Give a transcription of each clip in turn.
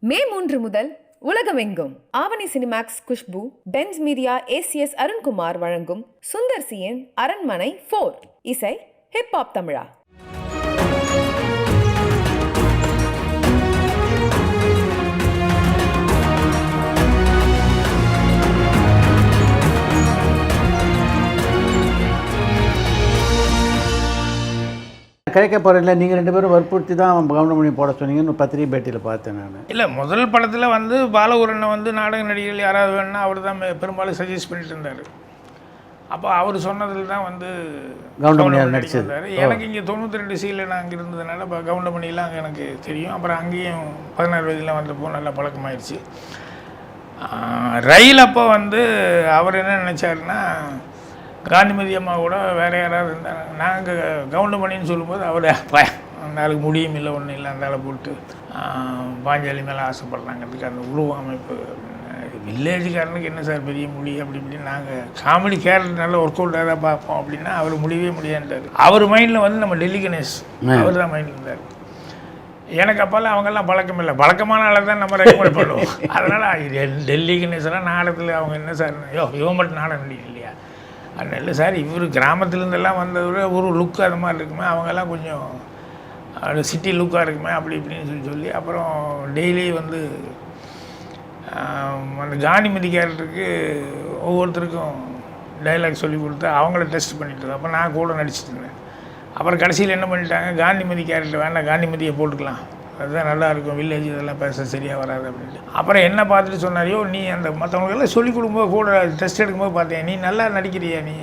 மே 3 முதல் உலகமெங்கும் Avni Cinemax Khushbu, Benz media ACS Arunkumar வழங்கும் சுந்தர் சியின் அரண்மனை 4 இசை ஹிப்ஹாப் தமிழா. கிடைக்க போகிறதில்ல, நீங்கள் 2 பேரும் வற்புறுத்தி தான் கவுண்டமணி போட சொன்னீங்கன்னு பத்திரிகை பேட்டியில் பார்த்தேன் நான். இல்லை, முதல் படத்தில் வந்து பாலகுரனை வந்து நாடக நடிகர்கள் யாராவது வேணும்னா அவர் தான் பெரும்பாலும் சஜஸ்ட் பண்ணிட்டு இருந்தார். அப்போ அவர் சொன்னதில் தான் வந்து கவுண்டமணியார் நடிச்சிருந்தார். எனக்கு இங்கே 92 சீல நான் அங்கே இருந்ததுனால இப்போ கவுண்டமணிலாம் அங்கே எனக்கு தெரியும். அப்புறம் அங்கேயும் 16 வயதில் வந்தப்போ நல்லா பழக்கமாயிடுச்சு. ரயில் அப்போ வந்து அவர் என்ன நினச்சாருன்னா, காந்திமதி அம்மா கூட வேறு யாராவது இருந்தாங்க. நாங்கள் கவுண்டமணின்னு சொல்லும்போது அவர் அந்த ஆளுக்கு முடியும் இல்லை, ஒன்றும் இல்லை, அந்த ஆளை போட்டு பாஞ்சாலி மேலே ஆசைப்படுறாங்கிறதுக்கு அந்த உருவ அமைப்பு. வில்லேஜுக்காரனுக்கு என்ன சார் பெரிய முடி அப்படி இப்படின்னு நாங்கள் காமெடி கேரக்டர் நல்லா ஒர்க் அவுட்டாக தான் பார்ப்போம் அப்படின்னா அவர் முடியவே முடியாண்டார். அவர் மைண்டில் வந்து நம்ம டெல்லி கணேஷ் அவர் தான் மைண்டில் இருந்தார். எனக்கு அப்போல்லாம் அவங்கெல்லாம் பழக்கம் இல்லை, பழக்கமான ஆளை தான் நம்ம ரெக்கமெண்ட் பண்ணுவோம். அதனால் டெல்லி கணேஷெல்லாம் நாடகத்தில் அவங்க என்ன சார், இவன் மட்டும் நாடகம் நடிகை இல்லையா, அது இல்லை சார், இவர் கிராமத்துலேருந்தெல்லாம் வந்தவர் ஒரு லுக்கு அது மாதிரி இருக்குமே, அவங்கெல்லாம் கொஞ்சம் அது சிட்டி லுக்காக இருக்குமே அப்படி இப்படின்னு சொல்லி அப்புறம் டெய்லி வந்து அந்த காந்திமதி கேரக்டருக்கு ஒவ்வொருத்தருக்கும் டைலாக் சொல்லி கொடுத்து அவங்கள டெஸ்ட் பண்ணிட்டு அப்போ நான் கூட நடிச்சிட்டு இருந்தேன். அப்புறம் கடைசியில் என்ன பண்ணிட்டாங்க, காந்திமதி கேரக்டர் வேண்டாம், காந்திமதியை போட்டுக்கலாம், அதுதான் நல்லாயிருக்கும், வில்லேஜ் இதெல்லாம் பேச சரியாக வராது அப்படின்ட்டு. அப்புறம் என்ன பார்த்துட்டு சொன்னாரியோ, நீ அந்த மற்றவங்களுக்கெல்லாம் சொல்லிக் கொடுக்கும்போது கூட டெஸ்ட் எடுக்கும்போது பார்த்தேன், நீ நல்லா நடிக்கிறியா, நீ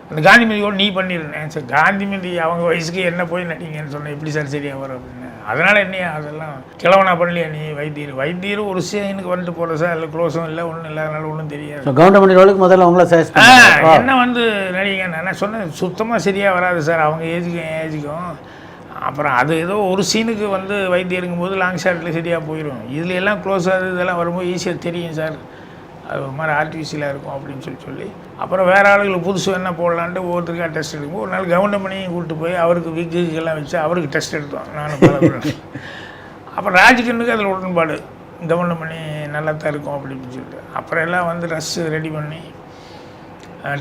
அந்த காந்திமதியோடு நீ பண்ணிடுறேன். சார் காந்திமதி அவங்க வயசுக்கு என்ன போய் நடிங்கன்னு சொன்னேன், எப்படி சார் சரியாக வரும் அப்படின்னு. அதனால் என்னையா அதெல்லாம் கிழவனா பண்ணலையா நீ, வைத்தியர் ஒரு சீனுக்கு வந்துட்டு போகிற சார், இல்லை க்ளோஸும் இல்லை, ஒன்றும் இல்லை, அதனால ஒன்றும் தெரியாது. கவுண்டமணி ரோலுக்கு முதல்ல அவங்கள சஜஸ்ட் என்ன வந்து நடிகை நான் சொன்னேன், சுத்தமாக சரியாக வராது சார் அவங்க ஏஜுக்கும். அப்புறம் அது ஏதோ ஒரு சீனுக்கு வந்து வைத்தியம் இருக்கும்போது லாங் ஷாட்டில் சரியாக போயிடும், இதில் எல்லாம் க்ளோஸ் ஆகுது, இதெல்லாம் வரும்போது ஈஸியாக தெரியும் சார், அது ஒரு மாதிரி ஆர்டிஃபிஷியலாக இருக்கும் அப்படின்னு சொல்லி அப்புறம் வேறு ஆளுங்களுக்கு புதுசு என்ன போடலான்ட்டு ஒவ்வொருத்தருக்காக டெஸ்ட் எடுக்கும்போது ஒரு நாள் கவுண்டமணியும் கூப்பிட்டு போய் அவருக்கு விக்குக்கெல்லாம் வச்சு அவருக்கு டெஸ்ட் எடுத்தோம் நானும் பல. அப்புறம் ராஜ்கிரனுக்கு அதில் உடன்பாடு, கவுண்டமணி நல்லா தான் இருக்கும் அப்படின்னு சொல்லிட்டு அப்புறம் எல்லாம் வந்து ட்ரெஸ் ரெடி பண்ணி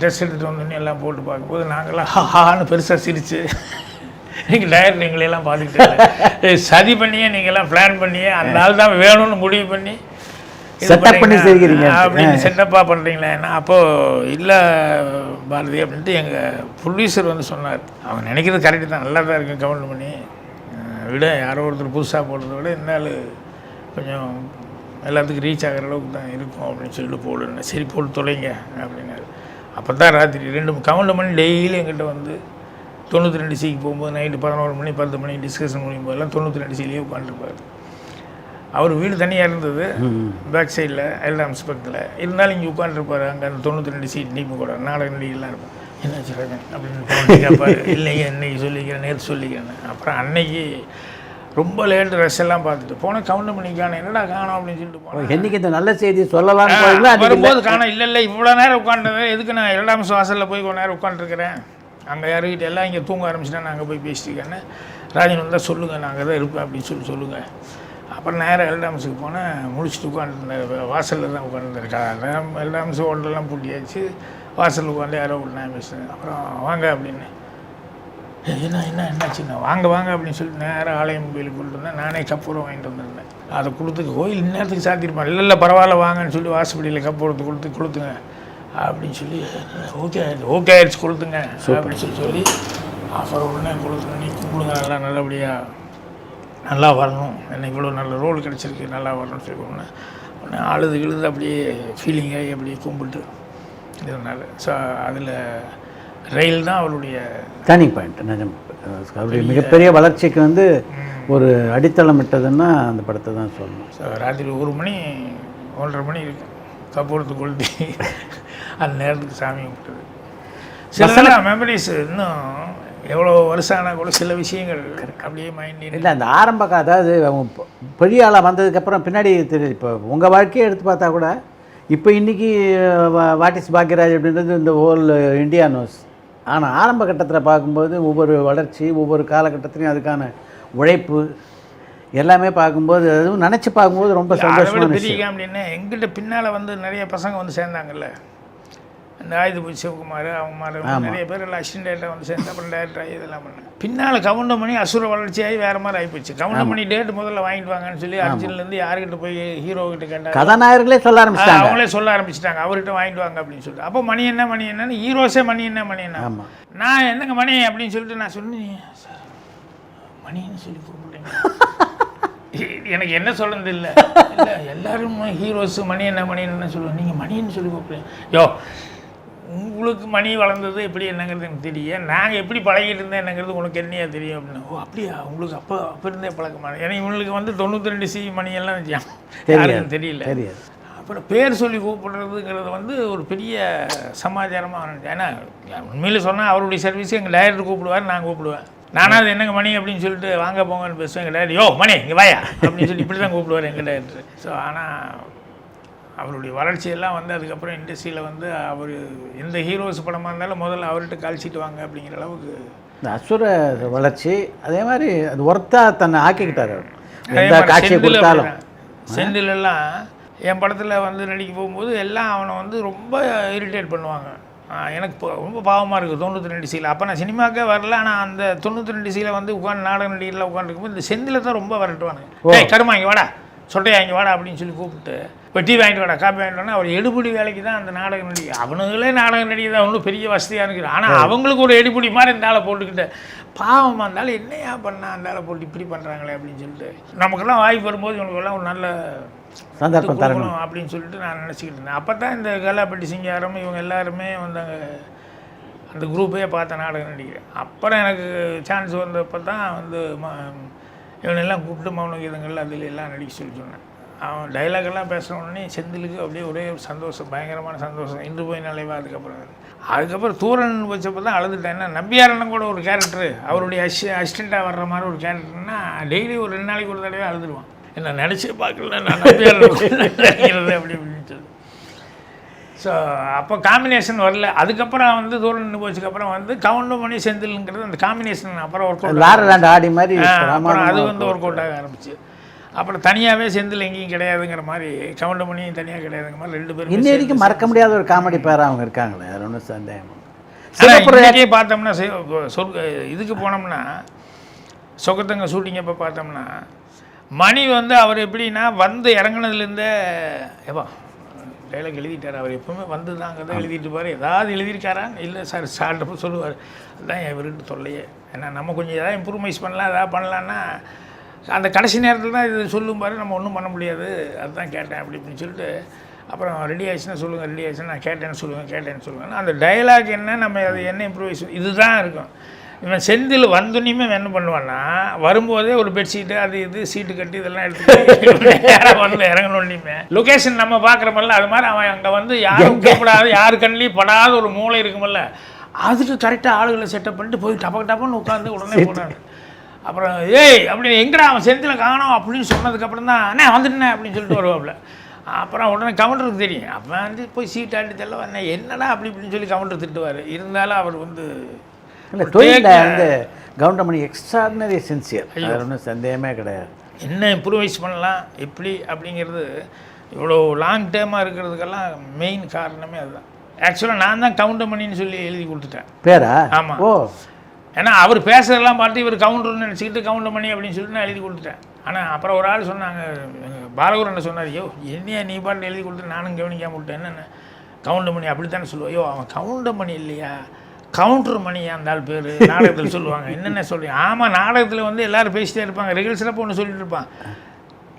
டெஸ்ட் எடுத்துகிட்டு வந்தோன்னே எல்லாம் போட்டு பார்க்கும்போது நாங்கள்லாம் ஹான்னு பெருசாக சிரிச்சு, நீங்கள் டைரக்டர் எங்களையெல்லாம் பார்த்துக்கிட்டு சதி பண்ணியே நீங்கள்லாம் பிளான் பண்ணியே அந்த ஆள் தான் வேணும்னு முடிவு பண்ணி செட்டப் பண்ணி செய்கிறீங்க அப்படின்னு செட்டப்பாக பண்ணுறீங்களா என்ன. அப்போது இல்லை பாரதி அப்படின்ட்டு எங்கள் ப்ரொடியூசர் வந்து சொன்னார், அவங்க நினைக்கிறது கரெக்டு தான், நல்லா தான் இருக்குது, கவுண்ட் பண்ணி விட யாரோ ஒருத்தர் புதுசாக போடுறத விட இந்த ஆள் கொஞ்சம் எல்லாத்துக்கும் ரீச் ஆகிற அளவுக்கு தான் இருக்கும் அப்படின்னு சொல்லிட்டு போடுன்னு. சரி போட்டு தொலைங்க அப்படின்னாரு. அப்போ தான் ராத்திரி 2 கவுண்ட் பண்ணி டெய்லி எங்கிட்ட வந்து 92 சிக்கு போகும்போது நைட்டு 11 மணி 10 மணி டிஸ்கஷன் முடியும் போதெல்லாம் 92 சிலேயே உட்காந்துருப்பார். அவர் வீடு தனியாக இருந்தது பேக் சைடில் எல்டாம்ஸ் பக்கத்தில், இருந்தாலும் இங்கே உட்காந்துருப்பார். அங்கே அந்த 92 சீட் நீப்பு கூட நாடக நடிகெல்லாம் இருக்கும். என்ன சொல்கிறேன் அப்படின்னு கேட்பார். இல்லைங்க இன்றைக்கி சொல்லிக்கிறேன், நேற்று சொல்லிக்கிறேன். அப்புறம் அன்னைக்கு ரொம்ப லேட்டு ரஷ் எல்லாம் பார்த்துட்டு போனால் கவுண்டமணிக்கான என்னடா காணோம் அப்படின்னு சொல்லிட்டு போனோம். என்றைக்கு இந்த நல்ல செய்தி சொல்லலாம் வரும்போது காணோம். இல்லை இவ்வளோ நேரம் உட்காந்துது, எதுக்கு நான் எல்டாம்ஸ் வாசலில் போய் கொஞ்ச நேரம் உட்காந்துருக்கிறேன், அங்கே யாருக்கிட்ட எல்லாம் இங்கே தூங்க ஆரம்பிச்சுட்டா நான் அங்கே போய் பேசிட்டுருக்கேன்னு, ராஜன் வந்தால் சொல்லுங்கள் நான் அங்கே தான் இருப்பேன் அப்படின்னு சொல்லுங்கள். அப்புறம் நேராக எல்டாம்ஸுக்கு போனேன், முடிச்சுட்டு உட்காந்துருந்தேன், வாசலில் தான் உட்காந்துருக்கேன். எல்டாம்ஸ் ஹோட்டலெல்லாம் பூட்டியாச்சு, வாசலில் உட்காந்து யாரோ ஒரு நான் பேசுகிறேன். அப்புறம் வாங்க அப்படின்னு, என்னாச்சுண்ணா வாங்க அப்படின்னு சொல்லிட்டு நேராக ஆலயம் கோயிலுக்கு கொண்டு வந்தேன். நானே கப்பூரம் வாங்கிட்டு வந்திருந்தேன். அதை கொடுத்து கோயில் இந்நேரத்துக்கு சாத்திருப்பேன். இல்லை பரவாயில்ல வாங்கன்னு சொல்லி வாசப்படியில் கப்பூரத்தை கொடுத்துங்க அப்படின்னு சொல்லி, ஓகே ஆயிடுச்சு கொடுத்துங்க அப்படின்னு சொல்லி அப்புறம் உடனே கொடுத்துங்க, நீ கும்பிடுங்க, நல்லா நல்லபடியாக நல்லா வரணும், எனக்கு இவ்வளோ நல்ல ரோல் கிடச்சிருக்கு, நல்லா வரணும்னு சொல்லி உடனே அழுது அப்படியே ஃபீலிங் ஆகி அப்படியே கும்பிட்டு இதனால். ஸோ அதில் ரயில் தான் அவருடைய டர்னிங் பாயிண்ட். அவருடைய மிகப்பெரிய வளர்ச்சிக்கு வந்து ஒரு அடித்தளம் விட்டதுன்னா அந்த படத்தை தான் சொல்லணும். ஸோ ராத்திரி 1 மணி 1:30 மணி இருக்கு, கப்பூரத்து கொளுத்தி அந்த நேரத்துக்கு சாமி கும்பிட்டது. சில மெமரிஸ் இன்னும் எவ்வளோ வருஷம் ஆனால் கூட சில விஷயங்கள் அப்படியே மைண்ட் இல்லை. அந்த ஆரம்ப அதாவது அவங்க பெரிய ஆளாக வந்ததுக்கப்புறம் பின்னாடி தெரியுது. இப்போ உங்கள் வாழ்க்கையை எடுத்து பார்த்தா கூட இப்போ இன்றைக்கி வாட் இஸ் பாக்யராஜ் அப்படின்றது இந்த ஹோல் இந்தியா நோஸ். ஆனால் ஆரம்ப கட்டத்தில் பார்க்கும்போது ஒவ்வொரு வளர்ச்சி, ஒவ்வொரு காலகட்டத்திலையும் அதுக்கான உழைப்பு எல்லாமே பார்க்கும்போது அதுவும் நினச்சி பார்க்கும்போது ரொம்ப அதை விட சந்தோஷமான பெரிய விஷயம். காமெடின்னு எங்கிட்ட பின்னால் வந்து நிறைய பசங்க வந்து சேர்ந்தாங்கல்ல, இந்த ஆயுதபூஜி சிவகுமார் அவங்க மாதிரி நிறைய பேர் எல்லாம் அசிஸ்டன்ட் டேரக்டர் வந்து சேர்ந்து அப்புறம் டேரக்டர் ஆகி இதெல்லாம் பண்ணேன். பின்னால் கவுண்டமணி அசுர வளர்ச்சியாகி வேறு மாதிரி ஆகிப்போச்சு. கவுண்டமணி டேட் முதல்ல வாங்கிட்டு வாங்கன்னு சொல்லி அர்ஜுன்லேருந்து யாருக்கிட்ட போய் ஹீரோ கிட்ட கேட்டாங்க, கதாநாயகர்களே சொல்ல ஆரம்பிச்சிட்டாங்க. அவங்களே சொல்ல ஆரம்பிச்சிட்டாங்க அவர்கிட்ட வாங்கிட்டு வாங்க அப்படின்னு சொல்லிட்டு. அப்போ மணி என்னன்னு ஹீரோஸே மணி என்ன ஆமாம், நான் என்னங்க மணி அப்படின்னு சொல்லிட்டு நான் சொன்னேன், சார் மணின்னு சொல்லி கூப்பிடுறீங்க எனக்கு என்ன சொல்கிறது இல்லை எல்லாரும் ஹீரோஸு மணி என்ன சொல்லுவேன், நீங்கள் மணின்னு சொல்லி கூப்பிடுறீங்க. யோ உங்களுக்கு மணி வளர்ந்தது எப்படி என்னங்கிறது எனக்கு தெரியும், நாங்கள் எப்படி பழகிட்டு இருந்தேன் என்னங்கிறது உனக்கு என்னையா தெரியும் அப்படின்னு. ஓ அப்படியா உங்களுக்கு அப்போ இருந்தே பழக்கமான. ஏன்னா இவங்களுக்கு வந்து 92C மணியெல்லாம் யாருக்கும் தெரியல. அப்புறம் பேர் சொல்லி கூப்பிடுறதுங்கிறது வந்து ஒரு பெரிய சமாச்சாரமாக இருந்துச்சு. ஏன்னா உண்மையில் சொன்னால் அவருடைய சர்வீஸு எங்கள் டைரக்டர் கூப்பிடுவார், நான் கூப்பிடுவேன். நானும் அது என்னங்க மணி அப்படின்னு சொல்லிட்டு வாங்க போங்கன்னு பேசுவேன். எங்கள் டைரக்டர் யோ மணி இங்கே வாயா அப்படின்னு சொல்லி இப்படி தான் கூப்பிடுவார் எங்கள் டைரக்டர். ஸோ ஆனால் அவருடைய வளர்ச்சியெல்லாம் வந்து அதுக்கப்புறம் இண்டஸ்ட்ரியில் வந்து அவர் எந்த ஹீரோஸ் படமாக இருந்தாலும் முதல்ல அவர்கிட்ட கால்ச்சிட்டு வாங்க அப்படிங்கிற அளவுக்கு இந்த அசுர வளர்ச்சி. அதே மாதிரி அது ஒர்த்தாக தன்னை ஆக்கிக்கிட்டார். எந்த காட்சியை கொடுத்தாலும் செந்திலெல்லாம் என் படத்தில் வந்து நடிக்க போகும்போது எல்லாம் அவனை வந்து ரொம்ப இரிட்டேட் பண்ணுவாங்க. எனக்கு இப்போ ரொம்ப பாவமாக இருக்குது 92C. அப்போ நான் சினிமாக்கே வரல. ஆனால் அந்த 92C வந்து உட்காந்து நாடக நடிகரில் உட்காந்துருக்கும்போது இந்த செந்தில தான் ரொம்ப வரட்டுவானுங்க. கருமா இங்கே வாடா, சொட்டையா இங்கே வாடா அப்படின்னு சொல்லி கூப்பிட்டு டீ வாங்கிட்டு வாடா, காப்பி வாங்கிட்டு வாடா. அவர் எடுபடி வேலைக்கு தான் அந்த நாடக நடிகை. அவனுங்களே நாடக நடிகை தான் ஒன்றும் பெரிய வசதியாக இருக்குது. ஆனால் அவங்களுக்கு ஒரு எடுபடி மாதிரி இந்த ஆளை போட்டுக்கிட்டு பாவமாக இருந்தாலும் என்னையா பண்ணா அந்த ஆளை போட்டு இப்படி பண்ணுறாங்களே அப்படின்னு சொல்லிட்டு நமக்கெல்லாம் வாய்ப்பு வரும்போது இவனுக்கெல்லாம் ஒரு நல்ல சந்தர்ப்பம் தரணும் அப்படின்னு சொல்லிட்டு நான் நினச்சிக்கிட்டு இருந்தேன். அப்போ தான் இந்த கல்லாப்பட்டி சிங்காரம் இவங்க எல்லாருமே வந்தாங்க, அந்த குரூப்பே பார்த்த நாடக நடிகை. அப்புறம் எனக்கு சான்ஸ் வந்தப்போ தான் வந்து இவனெல்லாம் கூப்பிட்டு மௌன கீதங்கள் அதில் எல்லாம் நடிக்க சொல்லி சொன்னேன். அவன் டைலாகெல்லாம் பேசுகிற உடனே செந்திலுக்கு அப்படியே ஒரே ஒரு சந்தோஷம், பயங்கரமான சந்தோஷம். இன்று போய் நிலைவா. அதுக்கப்புறம் தூரன் வச்சப்போ தான் அழுதுட்டேன். ஏன்னா நம்பியாரண்ணன் கூட ஒரு கேரக்டரு அவருடைய அசிஸ்டண்ட்டாக வர்ற மாதிரி ஒரு கேரக்டர்னா டெய்லி ஒரு 2 நாளைக்கு ஒரு தடவை அழுதுடுவான். என்ன நினச்சே பார்க்கல நான் நம்பியாரண்ணன் நினைக்கிறது அப்படி அப்படின்னு சொல்லி. ஸோ அப்போ காம்பினேஷன் வரல. அதுக்கப்புறம் வந்து தூரம் நின்று போச்சுக்கப்புறம் வந்து கவுண்டமணி செந்தில்ங்கிறது அந்த காம்பினேஷன் அப்புறம் ஒர்க் அவுட் ஆடி மாதிரி அப்புறம் அது வந்து ஒர்க் அவுட் ஆக ஆரம்பிச்சு. அப்புறம் தனியாகவே செந்தில் எங்கேயும் கிடையாதுங்கிற மாதிரி, கவுண்டமணியும் தனியாக கிடையாதுங்கிற மாதிரி 2 பேரும் இன்ன வரைக்கும் மறக்க முடியாத ஒரு காமெடி பேராக அவங்க இருக்காங்களே, அது ஒன்றும் சந்தேகம். சிறப்புறையே பார்த்தோம்னா இதுக்கு போனோம்னா சொகத்தங்க ஷூட்டிங் அப்போ பார்த்தோம்னா மணி வந்து அவர் எப்படின்னா வந்து இறங்குனதுலேருந்தே ஏப்பா டைலாக் எழுதிட்டார். அவர் எப்பவுமே வந்து தாங்க தான் எழுதிட்டு இருப்பார். ஏதாவது எழுதியிருக்காரா இல்லை சார் சார்ட்ட சொல்லுவார். அதுதான் இவர்கிட்ட தொல்லையே. ஏன்னா நம்ம கொஞ்சம் எதாவது இம்ப்ரூவைஸ் பண்ணலாம், எதாவது பண்ணலான்னா அந்த கடைசி நேரத்தில் தான் இது சொல்லும் பாரு, நம்ம ஒன்றும் பண்ண முடியாது, அதுதான் கேட்டேன் அப்படி இப்படின்னு சொல்லிட்டு. அப்புறம் ரெடி ஆயிடுச்சுன்னா சொல்லுங்கள், ரெடி ஆயிடுச்சுன்னா நான் கேட்டேன்னு சொல்லுவேன். அந்த டைலாக் என்ன, நம்ம அது என்ன இம்ப்ரூவைஸ் இதுதான் இருக்கும். இவன் செந்தில் வந்தோன்னையுமே என்ன பண்ணுவான்னா வரும்போதே ஒரு பெட்ஷீட்டு அது இது சீட்டு கட்டி இதெல்லாம் எடுத்துக்கிட்டு வந்து இறங்கணுன்னையுமே லொக்கேஷன் நம்ம பார்க்குறோமல்ல, அது மாதிரி அவன் அங்கே வந்து யாரும் கூப்பிடாது, யாரு கண்ணிலையும் படாத ஒரு மூளை இருக்குமல்ல, அதுக்கு கரெக்டாக ஆளுகளை செட்டப் பண்ணிட்டு போய் டப்பன்னு உட்காந்து உடனே போனாங்க. அப்புறம் ஏய் அப்படின்னு எங்கடா அவன் செந்தில் காணோம் அப்படின்னு சொன்னதுக்கப்புறம் தான் அண்ணே வந்துட்டேன் அப்படின்னு சொல்லிட்டு வருவாப்புல. அப்புறம் உடனே கவுண்டருக்கு தெரியும், அப்போ வந்து போய் சீட் ஆட்டி தெல்ல வந்தேன் என்னடா அப்படி இப்படின்னு சொல்லி கவுண்டர் திட்டுவார். இருந்தாலும் அவர் வந்து இல்லை தொழிலில் வந்து கவுண்டமணி எக்ஸ்ட்ராடினரி சின்சியர், அது ஒன்றும் சந்தேகமே கிடையாது. என்ன இம்ப்ரூவைஸ் பண்ணலாம் எப்படி அப்படிங்கிறது இவ்வளோ லாங் டேர்மாக இருக்கிறதுக்கெல்லாம் மெயின் காரணமே அதுதான். ஆக்சுவலாக நான் தான் கவுண்டமணின்னு சொல்லி எழுதி கொடுத்துட்டேன் பேரா. ஆமாம். ஓ, ஏன்னா அவர் பேசுறதெல்லாம் பார்த்து இவர் கவுண்டர்னு நினச்சிக்கிட்டு கவுண்டமணி அப்படின்னு சொல்லிட்டு நான் எழுதி கொடுத்துட்டேன். ஆனால் அப்புறம் ஒரு ஆள் சொன்னாங்க, பாலகுரன் சொன்னார், ஐயோ என்னையா நீ பாட்டு எழுதி கொடுத்து நானும் கவனிக்காம விட்டேன், என்னென்ன கவுண்டமணி அப்படி தானே சொல்லுவோம். ஐயோ அவன் கவுண்டமணி இல்லையா, கவுண்டர் மணியா அந்த ஆள் பேர் நாடகத்தில் சொல்லுவாங்க. என்னென்ன சொல்லுவேன், ஆமாம் நாடகத்தில் வந்து எல்லோரும் பேசிட்டே இருப்பாங்க, ரிகல்ஸில் ஒன்று சொல்லிட்டு இருப்பான்,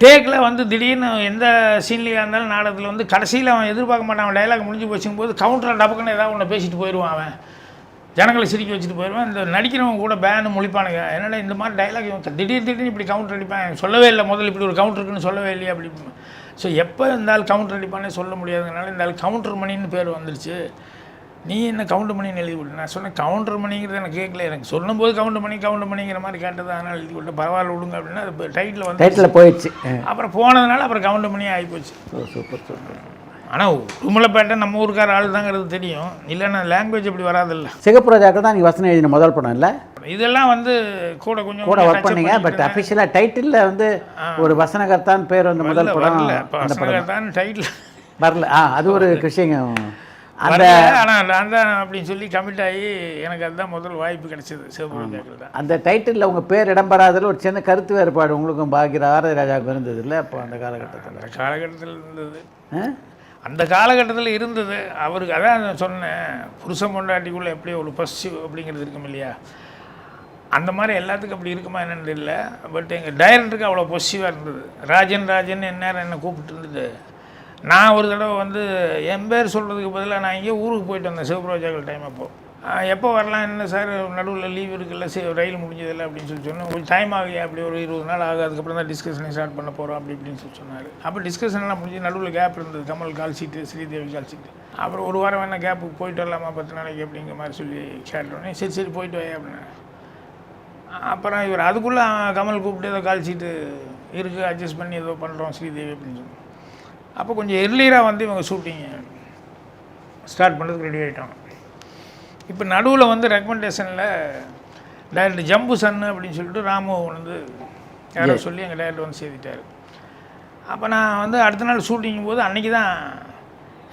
டேக்கில் வந்து திடீர்னு எந்த சீன்லேயாக இருந்தாலும் நாடகத்தில் வந்து கடைசியில் அவன் எதிர்பார்க்க மாட்டான், அவன் டைலாக் முடிஞ்சு போச்சுங்கும்போது கவுண்டரில் டபக்குன்னு ஏதாவது ஒன்று பேசிட்டு போயிடுவான், அவன் ஜனங்களை சிரிக்க வச்சுட்டு போயிடுவான். இந்த நடிக்கிறவங்க கூட பேனு முழிப்பானுங்க, என்னடா இந்த மாதிரி டைலாக் இவன் திடீர்னு இப்படி கவுண்டர் அடிப்பான், சொல்லவே இல்லை முதல்ல இப்படி ஒரு கவுண்டர் இருக்குன்னு சொல்லவே இல்லையா அப்படி. ஸோ எப்போ இருந்தாலும் கவுண்டர் அடிப்பானே சொல்ல முடியாதுனால இந்த ஆள் கவுண்டர் மணின்னு பேர் வந்துருச்சு. நீ என்ன கவுண்டர் மணின்னு எழுதி விட்டு, நான் சொன்னேன் கவுண்டர் மணிங்கிறது எனக்கு கேட்கல, எனக்கு சொல்லும்போது கவுண்டர் மணிங்கிற மாதிரி கேட்டது, அதனால் எழுதி விட்டு பரவாயில்ல விடுங்க அப்படின்னா அது டைட்டில் வந்து டைட்டில் போயிடுச்சு. அப்புறம் போனதுனால அப்புறம் கவுண்டர் மணியே ஆகிப்போச்சு. சூப்பர். ஆனால் உடுமலைப்பேட்டை நம்ம ஊருக்கார ஆள் தாங்கிறது தெரியும், இல்லைன்னா லாங்குவேஜ் அப்படி வராதில்ல. சிகப்பு ரோஜாக்கள் தான் நீங்கள் வசனம் எழுதின முதல் படம் இல்லை? இதெல்லாம் வந்து கூட கொஞ்சம் கூட ஒர்க் பண்ணீங்க. பட் அஃபிஷியலாக டைட்டிலில் வந்து ஒரு வசனகர்த்தான் பேர் வந்து முதல் படம் வசனகர்த்தான் டைட்டில் வரல. அது ஒரு விஷயங்க. அந்த ஆனால் நான் தான் அப்படின்னு சொல்லி கமிட் ஆகி எனக்கு அதுதான் முதல் வாய்ப்பு கிடைச்சது சிவப்பு ரோஜாக்கள் தான். அந்த டைட்டிலில் உங்கள் பேர் இடம்பெறாதில் ஒரு சின்ன கருத்து வேறுபாடு உங்களுக்கும் பாரதி ராஜாவுக்கு இருந்தது இல்லை? அப்போ அந்த காலகட்டத்தில் இருந்தது. அந்த காலகட்டத்தில் இருந்தது. அவருக்கு அதான் நான் சொன்னேன், புருஷன் பொண்டாட்டிக்குள்ளே எப்படி ஒரு பசிவ் அப்படிங்கிறது இருக்கும் இல்லையா, அந்த மாதிரி எல்லாத்துக்கும் அப்படி இருக்குமா என்னன்னு தெரியல. பட் எங்கள் டைரக்டருக்கு அவ்வளோ பொசிவாக இருந்தது. ராஜன் எந்நேரம் என்னை கூப்பிட்டு இருந்துட்டு, நான் ஒரு தடவை வந்து என் பேர் சொல்கிறதுக்கு பதிலாக நான் இங்கே ஊருக்கு போயிட்டு வந்தேன் சிவப்பு ரோஜாக்கள் டைம். அப்போது எப்போ வரலாம் என்ன சார், நடுவில் லீவ் இருக்குல்ல, ரயில் முடிஞ்சதில்லை அப்படின்னு சொல்லி சொன்னேன். கொஞ்சம் டைம் ஆகுது, அப்படி ஒரு 20 நாள் ஆகும், அதுக்கப்புறம் தான் டிஸ்கஷனை ஸ்டார்ட் பண்ண போகிறோம் அப்படி இப்படின்னு சொல்லி சொன்னார். அப்போ டிஸ்கஷன்லாம் முடிஞ்சு நடுவில் கேப் இருந்தது, கமல் கால் சீட்டு, ஸ்ரீதேவி கால் சீட்டு. அப்புறம் ஒரு வாரம் வேணால் கேப்புக்கு போயிட்டு வரலாமா 10 நாளைக்கு அப்படிங்கிற மாதிரி சொல்லி கேட்டோன்னே சரி போயிட்டு வாய் அப்படின்னு. அப்புறம் இவர் அதுக்குள்ளே கமல் கூப்பிட்டு ஏதோ கால் சீட்டு இருக்குது, அட்ஜஸ்ட் பண்ணி ஏதோ பண்ணுறோம் ஸ்ரீதேவி அப்படின்னு சொல்லி. அப்போ கொஞ்சம் எர்லியராக வந்து இவங்க ஷூட்டிங்கு ஸ்டார்ட் பண்ணுறதுக்கு ரெடி ஆகிட்டாங்க. இப்போ நடுவில் வந்து ரெக்கமெண்டேஷனில் டைரக்டர் ஜம்பு சன்னு அப்படின்னு சொல்லிட்டு ராமு வந்து யாரோ சொல்லி எங்கள் டைரக்டர் வந்து சேர்த்துட்டார். அப்போ நான் வந்து அடுத்த நாள் ஷூட்டிங்கும் போது அன்றைக்கி தான்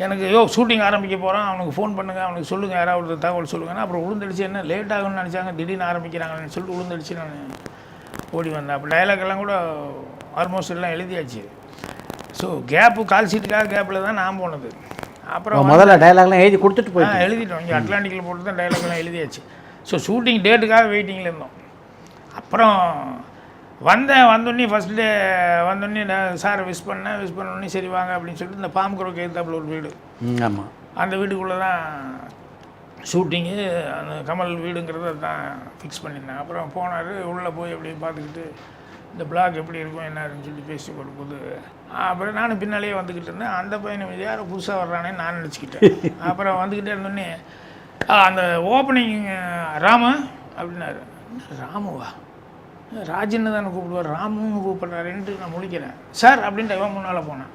எனக்கு ஷூட்டிங் ஆரம்பிக்க போகிறோம், அவனுக்கு ஃபோன் பண்ணுங்கள், அவனுக்கு சொல்லுங்கள், யாராவது தகவல் சொல்லுங்கன்னா. அப்புறம் உளுந்தடிச்சு என்ன லேட் ஆகும்னு நினச்சாங்க, திடீர்னு ஆரம்பிக்கிறாங்கன்னு சொல்லிட்டு உளுந்தடிச்சு நான் ஓடி வந்தேன். அப்போ டைலாக்லாம் கூட ஆல்மோஸ்ட் எல்லாம் எழுதியாச்சு. ஸோ கேப்பு கால் சீட்டுக்காக கேப்பில் தான் நான் போனது. அப்புறம் முதல்ல டைலாக்லாம் எழுதி கொடுத்துட்டு போய் எழுதிட்டோம், இங்கே அட்லாண்டிக்கில் போட்டு தான் டைலாக்லாம் எழுதியாச்சு. ஸோ ஷூட்டிங் டேட்டுக்காக வெயிட்டிங்கில் இருந்தோம். அப்புறம் வந்தோடனே ஃபஸ்ட் டே வந்தோடனே நான் சாரை விஷ் பண்ணோடனே சரி வாங்க அப்படின்னு சொல்லிட்டு இந்த பாம்புக்குறவுக்கு எதிர்த்தாப்புல ஒரு வீடு, ஆமாம், அந்த வீட்டுக்குள்ளே தான் ஷூட்டிங்கு, அந்த கமல் வீடுங்கிறத தான் ஃபிக்ஸ் பண்ணியிருந்தேன். அப்புறம் போனார், உள்ளே போய் அப்படியே பார்த்துக்கிட்டு இந்த பிளாக் எப்படி இருக்கும் என்னன்னு சொல்லி பேசி கொடுக்கும்போது அப்புறம் நானும் பின்னாலேயே வந்துக்கிட்டு இருந்தேன். அந்த பையனை யாரும் புதுசாக வர்றானேன்னு நான் நினச்சிக்கிட்டேன். அப்புறம் வந்துக்கிட்டே இருந்தோடனே அந்த ஓப்பனிங் ராமு அப்படின்னாரு. ராமுவா, ராஜன்னு தானே கூப்பிடுவார், ராமுன்னு கூப்பிட்றாருன்ட்டு நான் முழிக்கிறேன். சார் அப்படின்ட்டு இவன் முன்னால் போனேன்.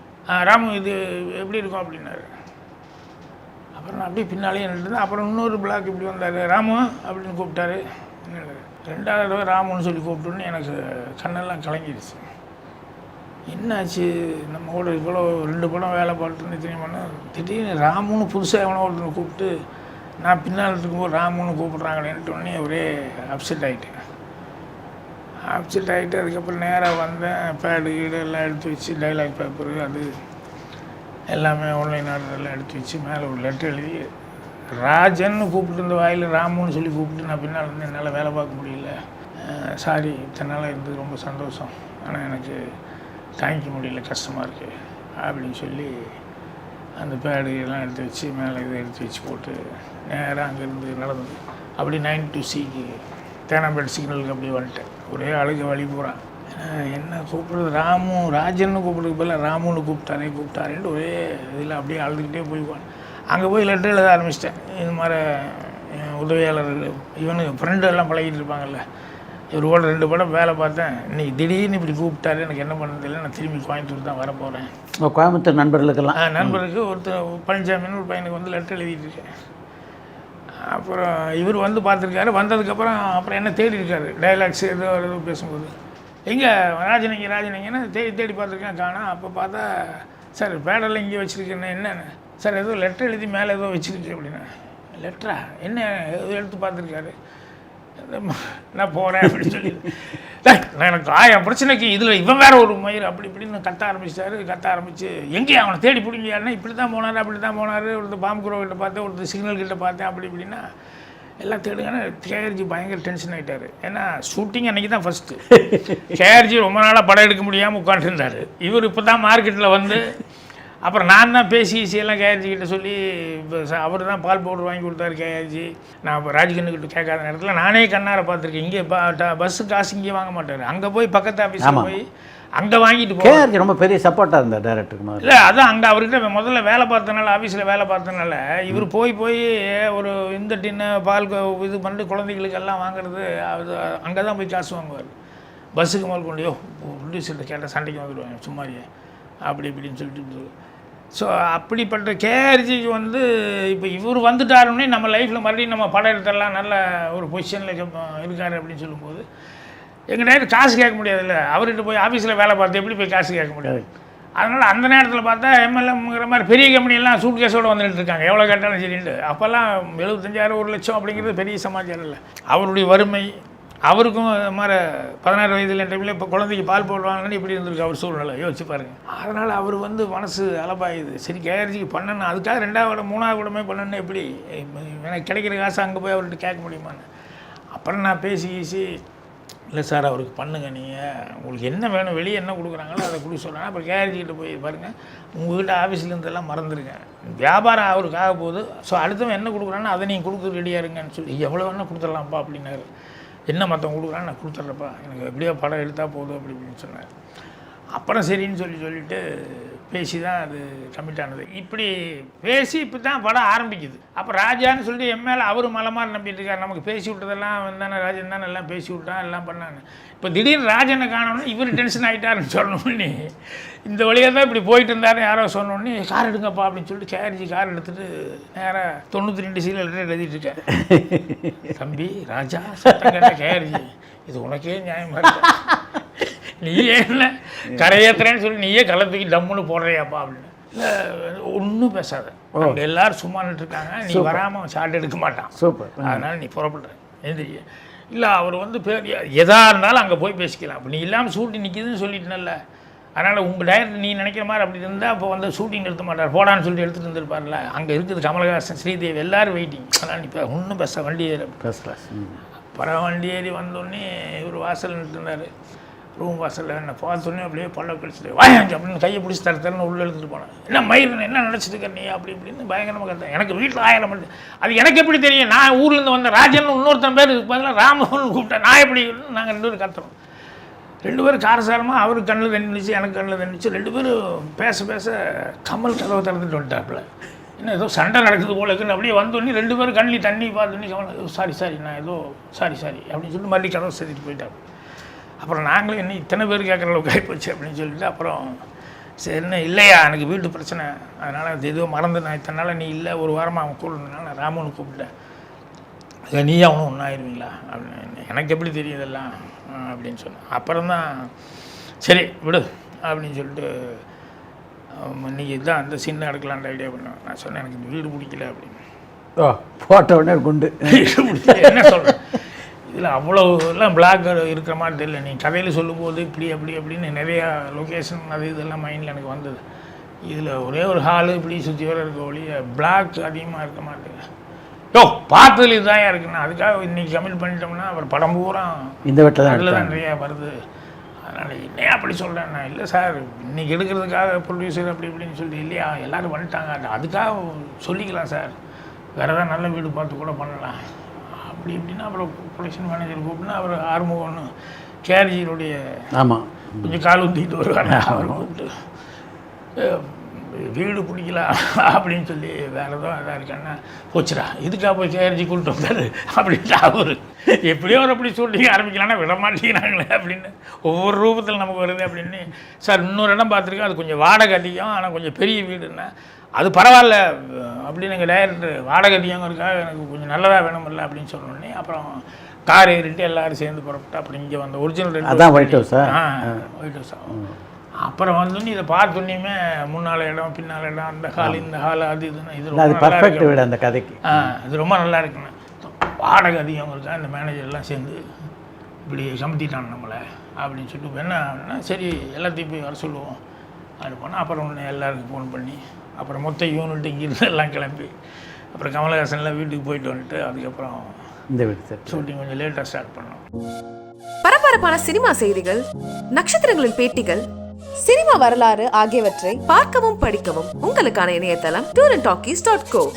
ராமு இது எப்படி இருக்கும் அப்படின்னாரு. அப்புறம் நான் அப்படியே பின்னாலேயே நின்றுருந்தேன். அப்புறம் இன்னொரு பிளாக் இப்படி வந்தார், ராமு அப்படின்னு கூப்பிட்டாரு. ரெண்டாவது தடவை ராமுன்னு சொல்லி கூப்பிட்டோன்னு எனக்கு கண்ணெல்லாம் கலங்கிடுச்சு. என்னாச்சு, நம்ம கூட இவ்வளோ 2 படம் வேலை பார்த்துன்னு தெரியுமாண்ணா, திடீர்னு ராமுன்னு புதுசாக எவனோ ஒருத்தனை கூப்பிட்டு நான் பின்னால் இருக்கும்போது ராமுன்னு கூப்பிட்றாங்களேன்ட்டோடனே ஒரே அப்செட் ஆகிட்டேன். அதுக்கப்புறம் நேராக வந்தேன், பேடு கீடு எல்லாம் எடுத்து வச்சு டைலாக் பேப்பரு அது எல்லாமே ஆன்லைன் ஆர்டர் எல்லாம் எடுத்து வச்சு மேலே ஒரு லெட்டர் எழுதி ராஜன்னு கூப்பிட்டு இருந்த வாயில் ராமுன்னு சொல்லி கூப்பிட்டு நான் பின்னால் இருந்து என்னால் வேலை பார்க்க முடியல, சாரி, இத்தனை நாளாக இருந்தது ரொம்ப சந்தோஷம், ஆனால் எனக்கு தாங்கிக்க முடியல, கஷ்டமாக இருக்குது அப்படின்னு சொல்லி அந்த பேடு எல்லாம் எடுத்து வச்சு மேலே இதை எடுத்து வச்சு போட்டு நேராக அங்கேருந்து நடந்தது. அப்படி 9-2C தேனாம்பேட் சிக்னலுக்கு அப்படியே வந்துட்டேன். ஒரே அழுக வழி போகிறான். என்ன கூப்பிடுறது, ராஜன்னு கூப்பிடுறதுக்கு பதிலாக ராமுன்னு கூப்பிட்டாரேன்ட்டு ஒரே இதில் அப்படியே அழுதுகிட்டே போய்க்குவான். அங்கே போய் லெட்டர் எழுத ஆரம்பிச்சிட்டேன். இது மாதிரி உதவியாளர்கள் இவனுக்கு ஃப்ரெண்டு எல்லாம் பழகிட்டு இருப்பாங்கல்ல, இவரோட 2 படம் வேலை பார்த்தேன், இன்றைக்கி திடீர்னு இப்படி கூப்பிட்டாரு, எனக்கு என்ன பண்ணுறது இல்லை, நான் திரும்பி கோயம்புத்தூர் தான் வரப்போகிறேன். கோயம்புத்தூர் நண்பர்களுக்கெல்லாம் நண்பருக்கு ஒருத்தர் பழனிசாமின்னு ஒரு பையனுக்கு வந்து லெட்டர் எழுதிட்டு இருக்கேன். அப்புறம் இவர் வந்து பார்த்துருக்காரு. வந்ததுக்கப்புறம் அப்புறம் என்ன தேடி இருக்காரு, டைலாக்ஸ் ஏதோ பேசும்போது எங்கே ராஜனிங்கன்னா தேடி பார்த்துருக்கேன், காணோம். அப்போ பார்த்தா சார் பேடெல்லாம் இங்கே வச்சுருக்கேன்னு, என்னென்ன சார் ஏதோ லெட்டர் எழுதி மேலே ஏதோ வச்சுருக்கு அப்படின்னா. லெட்டரா என்ன, ஏதோ எடுத்து பார்த்துருக்காரு. நான் போகிறேன் அப்படின்னு சொல்லி நான் எனக்கு 1000 பிரச்சனைக்கு இதில் இவன் வேறு ஒரு மயிர் அப்படி இப்படின்னு கத்த ஆரம்பித்து எங்கேயும் அவனை தேடி பிடிங்கியாருன்னா இப்படி தான் போனார், அப்படி தான் போனார், ஒருத்தர் பாம்புக்குறவ கிட்ட பார்த்தேன், ஒருத்தர் சிக்னல் கிட்ட பார்த்தேன், அப்படி இப்படின்னா எல்லாம் தேடுங்கன்னா கேஆர்ஜி பயங்கர டென்ஷன் ஆகிட்டார். ஏன்னா ஷூட்டிங் அன்றைக்கி தான் ஃபஸ்ட்டு. கேஆர்ஜி ரொம்ப நாளாக படம் எடுக்க முடியாமல் உட்காந்துருந்தார். இவர் இப்போ தான் மார்க்கெட்டில் வந்து அப்புறம் நான் தான் பேசி எல்லாம் கேஆர்ஜி கிட்ட சொல்லி இப்போ அவர் தான் பால் பவுடர் வாங்கி கொடுத்தாரு கேஆர்ஜி. நான் இப்போ ராஜ்கண்ணுக்கிட்ட கேட்காத நேரத்தில் நானே கண்ணார பார்த்துருக்கேன். இங்கே பஸ்ஸு காசு இங்கே வாங்க மாட்டார், அங்கே போய் பக்கத்து ஆஃபீஸில் போய் அங்கே வாங்கிட்டு போய் ரொம்ப பெரிய சப்போர்ட்டாக இருந்தார் டேரக்டருக்கு. இல்லை அதான் அங்கே அவர்கிட்ட முதல்ல வேலை பார்த்தனால, ஆஃபீஸில் வேலை பார்த்தனால இவர் போய் ஒரு இந்த டின்னு பால் இது பண்ணிட்டு குழந்தைகளுக்கெல்லாம் வாங்குறது அது அங்கே தான் போய் காசு வாங்குவார். பஸ்ஸுக்கு முதல் கொண்டு ப்ரொடியூசர்கிட்ட கேட்டால் சண்டைக்கு வந்துடுவாங்க சும்மாரியே அப்படி இப்படின்னு சொல்லிட்டு ஸோ அப்படிப்பட்ட கேஆர்ஜிக்கு வந்து இப்போ இவர் வந்துட்டாருன்னே நம்ம லைஃப்பில் மறுபடியும் நம்ம படம் எடுத்துடலாம் நல்ல ஒரு பொசிஷனில் இருக்கார் அப்படின்னு சொல்லும்போது எங்கிட்ட காசு கேட்க முடியாதுல்ல. அவர்கிட்ட போய் ஆஃபீஸில் வேலை பார்த்து எப்படி போய் காசு கேட்க முடியாது. அதனால் அந்த நேரத்தில் பார்த்தா எம்எல்ஏங்கிற மாதிரி பெரிய கம்பெனியெல்லாம் சூட் கேஸோடு வந்துட்டு இருக்காங்க, எவ்வளோ கேட்டாலும் சரின்ட்டு. அப்போல்லாம் 75,000 1 லட்சம் அப்படிங்கிறது பெரிய சமாச்சாரம் இல்லை. அவருடைய வறுமை, அவருக்கும் இது மாதிரி 16 வயதில் டைமில் இப்போ குழந்தைக்கு பால் போடுவாங்கன்னு இப்படி இருந்திருக்கு அவர் சூழ்நிலை, யோசிச்சு பாருங்கள். அதனால் அவர் வந்து மனசு அலப்பாயுது. சரி கேஆர்ஜிக்கு பண்ணணும், அதுக்காக 2வது விட 3வது விடமே பண்ணணுன்னு எப்படி எனக்கு கிடைக்கிற காசு அங்கே போய் அவர்கிட்ட கேட்க முடியுமான்னு. அப்புறம் நான் பேசி இல்லை சார் அவருக்கு பண்ணுங்கள், நீங்கள் உங்களுக்கு என்ன வேணும், வெளியே என்ன கொடுக்குறாங்களோ அதை கொடுக்க சொல்கிறாங்க. அப்புறம் கேஆர்ஜிக்கிட்ட போய் பாருங்கள், உங்கள்கிட்ட ஆஃபீஸ்லேருந்தெல்லாம் மறந்துருக்கேன், வியாபாரம் அவருக்கு ஆக போகுது, ஸோ அடுத்தவன் என்ன கொடுக்குறான்னு அதை நீங்கள் கொடுக்க ரெடியாக இருங்கன்னு சொல்லி எவ்வளோ வேணால் கொடுத்துடலாம்ப்பா அப்படின்னாரு. என்ன மற்றவங்க கொடுக்குறான்னு நான் கொடுத்துட்றப்பா, எனக்கு எப்படியோ படம் எடுத்தால் போதும் அப்படி இப்படின்னு சொன்னார். அப்புறம் சரின்னு சொல்லிட்டு பேசி தான் அது கமிட் ஆனது. இப்படி பேசி இப்போ தான் படம் ஆரம்பிக்குது. அப்போ ராஜான்னு சொல்லிட்டு என் மேலே அவர் மலை மாதிரி நம்பிட்டு இருக்கார். நமக்கு பேசி விட்டதெல்லாம் தானே ராஜன் தானே எல்லாம் பேசி விட்டான் எல்லாம் பண்ணான்னு. இப்போ திடீர்னு ராஜனை காணோன்னு இவர் டென்ஷன் ஆகிட்டாருன்னு சொல்லணும்னு இந்த வழியாக தான் இப்படி போயிட்டு இருந்தாரு யாரோ சொன்னோடனே கார் எடுங்கப்பா அப்படின்னு சொல்லிட்டு கேஆர்ஜி கார் எடுத்துகிட்டு நேராக 92 சீல் எழுதிட்டு இருக்காரு. தம்பி ராஜா சத்தம் கேட்ட கேஆர்ஜி, இது உனக்கே நியாயமாக இருக்கு, நீயே என்ன கரையேற்றுறேன்னு சொல்லி நீயே கலத்துக்கு டம்முன்னு போடுறியாப்பா அப்படின்னு. இல்லை ஒன்றும் பேசாத, அவங்க எல்லோரும் சும்மா நின்றுருக்காங்க, நீ வராமல் ஷார்ட் எடுக்க மாட்டான், சூப்பர், அதனால் நீ புறப்படுற எந்திரிக்க. இல்லை அவர் வந்து எதாக இருந்தாலும் அங்கே போய் பேசிக்கலாம், அப்போ நீ இல்லாமல் ஷூட்டிங் நிற்கிதுன்னு சொல்லிட்டுனல்ல, அதனால் உங்கள் டைரக்டர் நீ நினைக்கிற மாதிரி அப்படி இருந்தால் அப்போ வந்து ஷூட்டிங் நிறுத்த மாட்டார், போடான்னு சொல்லிட்டு எடுத்துகிட்டு இருந்திருப்பார்ல. அங்கே இருக்குது கமலஹாசன், ஸ்ரீதேவி எல்லோரும் வெயிட்டிங். அதனால் நீ இப்போ ஒன்றும் பேச வண்டி ஏறி அப்புறம் வண்டி ஏறி வந்தோடனே இவர் வாசல் நிறுத்தினார். ரூம் வாசலில் என்ன பார்த்தோன்னே அப்படியே பல்ல கழிச்சிட்டு வாயாங்க அப்படின்னு கையை பிடிச்சி தரத்தரன்னு உள்ளே எடுத்துகிட்டு போனேன். என்ன மயிர் என்ன நினச்சிட்டு இருக்க நீ அப்படி இப்படின்னு பயங்கரமாக கருத்தேன். எனக்கு வீட்டில் 1000 மணி, அது எனக்கு எப்படி தெரியும், நான் ஊர்லேருந்து வந்த ராஜன் இன்னொருத்தன் பேர் பதிலாக ராமன் கூப்பிட்டேன், நான் எப்படி நாங்கள் 2 பேரும் கத்துறோம். 2 பேரும் காரசாரமாக அவருக்கு கண்ணில் தண்ணிச்சு எனக்கு கண்ணில் தண்ணிச்சு 2 பேரும் பேச கமல் கதவை திறந்துட்டு வந்துட்டாப்புல. என்ன ஏதோ சண்டை நடக்குது போல இருக்குன்னு அப்படியே வந்தோடனே 2 பேரும் கண்ணில் தண்ணி பார்த்தோன்னே கமல் சாரி நான் ஏதோ சாரி அப்படின்னு சொல்லிட்டு மறுபடியும் கதவை செஞ்சுட்டு போயிட்டாங்க. அப்புறம் நாங்களும் என்ன இத்தனை பேர் கேட்குற அளவுக்கு ஆகிப்போச்சு அப்படின்னு சொல்லிட்டு அப்புறம் சரி என்ன இல்லையா எனக்கு வீட்டு பிரச்சனை, அதனால் அது எதுவும் மறந்து நான் இத்தனை நாள் நீ இல்லை, ஒரு வாரமாக அவன் கூப்பிடுறதுனால நான் ராமனு கூப்பிட்டேன். அதை நீ அவனும் ஒன்றாயிருவீங்களா அப்படின்னு, எனக்கு எப்படி தெரியும் இதெல்லாம் அப்படின்னு சொன்னேன். அப்புறம் தான் சரி விடு அப்படின்னு சொல்லிட்டு இன்றைக்கி இதுதான் அந்த சீன் எடுக்கலான்ற ஐடியா பண்ணேன். நான் சொன்னேன் எனக்கு இந்த வீடு பிடிக்கல அப்படின்னு. போட்ட உடனே குண்டு வீடு பிடிக்கல என்ன சொல்கிறேன், இதில் அவ்வளோ எல்லாம் பிளாக் இருக்கிற மாதிரி தெரியல, நீ கதையில் சொல்லும்போது இப்படி அப்படி அப்படின்னு நிறையா லொக்கேஷன் அது இதெல்லாம் மைண்டில் எனக்கு வந்தது. இதில் ஒரே ஒரு ஹாலு இப்படி சுற்றி வர இருக்க ஒழிய பிளாக் அதிகமாக இருக்க மாட்டேங்க. பார்த்ததில் இதுதான் இருக்குண்ணா, அதுக்காக இன்றைக்கி கமிட் பண்ணிட்டோம்னா அப்புறம் படம் பூரா இந்த வீட்டில் அதில் தான் நிறையா வருது. அதனால் என்ன அப்படி சொல்கிறேன் நான், இல்லை சார் இன்றைக்கி எடுக்கிறதுக்காக ப்ரொடியூசர் அப்படி இப்படின்னு சொல்லி இல்லையா எல்லோரும் வந்துட்டாங்க, அதுக்காக சொல்லிக்கலாம் சார், வேறு ஏதாவது நல்ல வீடு பார்த்து கூட பண்ணலாம் அப்படி இப்படின்னா. அப்புறம் ப்ரொடக்ஷன் மேனேஜர் கூப்பிட்டுனா அவர் ஆறுமுகம்னு கேஆர்ஜியினுடைய ஆமாம் கொஞ்சம் கால் ஊற்றிட்டு வருவாங்க, அவர் கூப்பிட்டு வீடு பிடிக்கலாம் அப்படின்னு சொல்லி வேறு ஏதோ இதாக இருக்கான்னா போச்சுடா இதுக்காக போய் கேஆர்ஜி கூப்பிட்டு வந்தார் அப்படின்ட்டு அவர் எப்படியோ ஒரு அப்படி ஷூட்டிங் ஆரம்பிக்கலான்னா விட மாட்டேங்கிறாங்களே அப்படின்னு ஒவ்வொரு ரூபத்தில் நமக்கு வருது அப்படின்னு. சார் இன்னொரு இடம் பார்த்துருக்கேன், அது கொஞ்சம் வாடகை அதிகம், ஆனால் கொஞ்சம் பெரிய வீடுன்னா அது பரவாயில்ல அப்படின்னு எங்கள் டைரக்டர் வாடகை அதிகங்கிறதுக்காக எனக்கு கொஞ்சம் நல்லதாக வேணுமில்ல அப்படின்னு சொன்னோடனே அப்புறம் கார் ஏறிட்டு எல்லோரும் சேர்ந்து புறப்பட்டு அப்படி இங்கே வந்த ஒரிஜினல் அதான் ஒயிட் ஹவுஸா? White house. அப்புறம் வந்தோடனே இதை பார்த்தோன்னே முன்னால் இடம் பின்னால் இடம் அந்த ஹால் இந்த ஹால் அது இதுன்னு இது ரொம்ப பர்ஃபெக்ட் வீடு அந்த கதைக்கு. இது ரொம்ப நல்லா இருக்குண்ணே. வாடகை அதிகங்கிறதுக்காக இந்த மேனேஜர் எல்லாம் சேர்ந்து இப்படி சமத்திட்டான் நம்மளை அப்படின்னு சொல்லிட்டு என்ன அப்படின்னா சரி எல்லாத்தையும் போய் வர சொல்லுவோம் அது பண்ணால் அப்புறம் ஒன்று எல்லாருக்கும் ஃபோன் பண்ணி அப்புறம் மொத்த யூனிட் இங்கிருந்து எல்லாம் கிளம்பி அப்புறம் கமலஹாசன்லாம் வீட்டுக்கு போயிட்டு வந்துட்டு அதுக்கப்புறம் இந்த வீட்டு ஷூட்டிங் கொஞ்சம் லேட்டாக ஸ்டார்ட் பண்ணோம். பரபரப்பான சினிமா செய்திகள், நட்சத்திரங்களின் பேட்டிகள், சினிமா வரலாறு ஆகியவற்றை பார்க்கவும் படிக்கவும் உங்களுக்கான இணையதளம் tourantalkies.co.